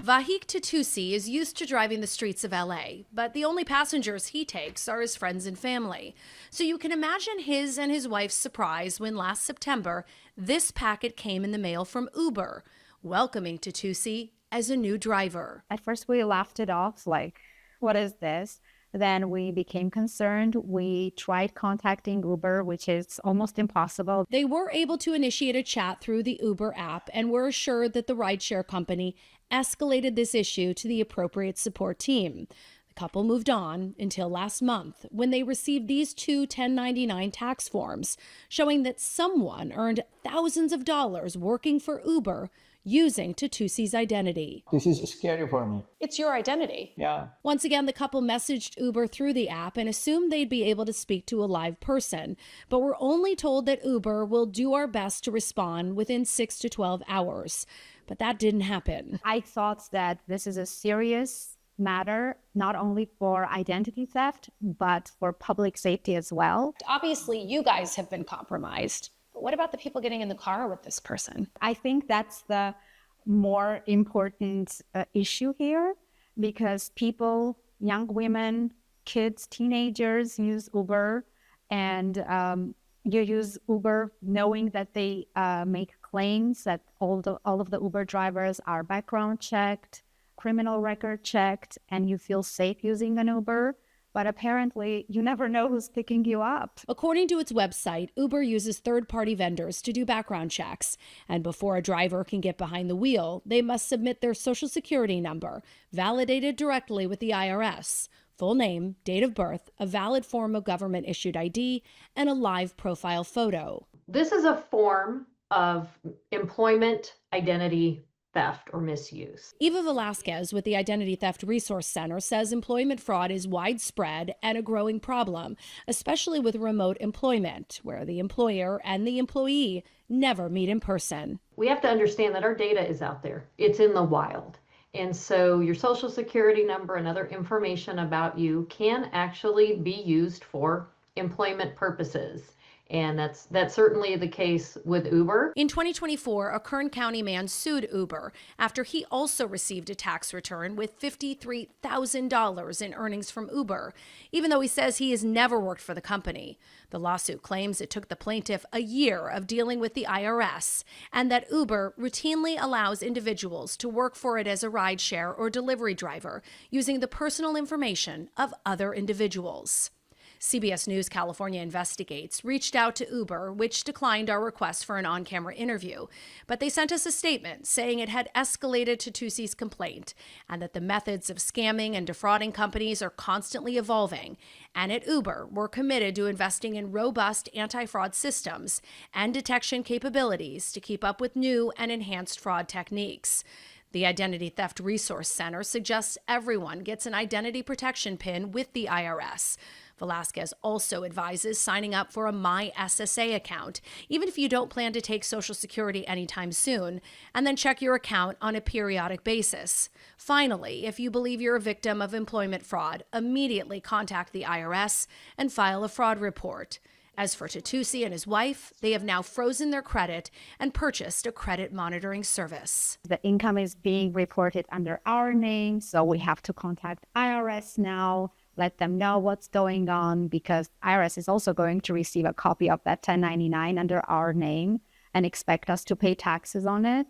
Vahik Tatusi is used to driving the streets of LA, but the only passengers he takes are his friends and family. So you can imagine his and his wife's surprise when last September, this packet came in the mail from Uber, welcoming Tatusi as a new driver. At first, we laughed it off, like, what is this? Then we became concerned. We tried contacting Uber, which is almost impossible. They were able to initiate a chat through the Uber app and were assured that the rideshare company escalated this issue to the appropriate support team. The couple moved on until last month when they received these two 1099 tax forms showing that someone earned thousands of dollars working for Uber using Tatusi's identity. This is scary for me. It's your identity. Yeah. Once again, the couple messaged Uber through the app and assumed they'd be able to speak to a live person, but were only told that Uber will do our best to respond within 6 to 12 hours. But that didn't happen. I thought that this is a serious matter, not only for identity theft, but for public safety as well. Obviously, you guys have been compromised. But what about the people getting in the car with this person? I think that's the more important issue here, because people, young women, kids, teenagers use Uber, and you use Uber knowing that they make claims that all of the Uber drivers are background checked, criminal record checked, and you feel safe using an Uber. But apparently, you never know who's picking you up. According to its website, Uber uses third-party vendors to do background checks. And before a driver can get behind the wheel, they must submit their social security number, validated directly with the IRS, full name, date of birth, a valid form of government-issued ID, and a live profile photo. This is a form of employment identity theft or misuse. Eva Velasquez with the Identity Theft Resource Center says employment fraud is widespread and a growing problem, especially with remote employment, where the employer and the employee never meet in person. We have to understand that our data is out there. It's in the wild. And so your social security number and other information about you can actually be used for employment purposes. And that's certainly the case with Uber. In 2024, a Kern County man sued Uber after he also received a tax return with $53,000 in earnings from Uber, even though he says he has never worked for the company. The lawsuit claims it took the plaintiff a year of dealing with the IRS and that Uber routinely allows individuals to work for it as a rideshare or delivery driver using the personal information of other individuals. CBS News California Investigates reached out to Uber, which declined our request for an on-camera interview, but they sent us a statement saying it had escalated Tatusi's complaint and that the methods of scamming and defrauding companies are constantly evolving. And at Uber, we're committed to investing in robust anti-fraud systems and detection capabilities to keep up with new and enhanced fraud techniques. The Identity Theft Resource Center suggests everyone gets an identity protection PIN with the IRS. Velasquez also advises signing up for a My SSA account, even if you don't plan to take Social Security anytime soon, and then check your account on a periodic basis. Finally, if you believe you're a victim of employment fraud, immediately contact the IRS and file a fraud report. As for Tatusi and his wife, they have now frozen their credit and purchased a credit monitoring service. The income is being reported under our name, so we have to contact IRS now, let them know what's going on, because IRS is also going to receive a copy of that 1099 under our name and expect us to pay taxes on it.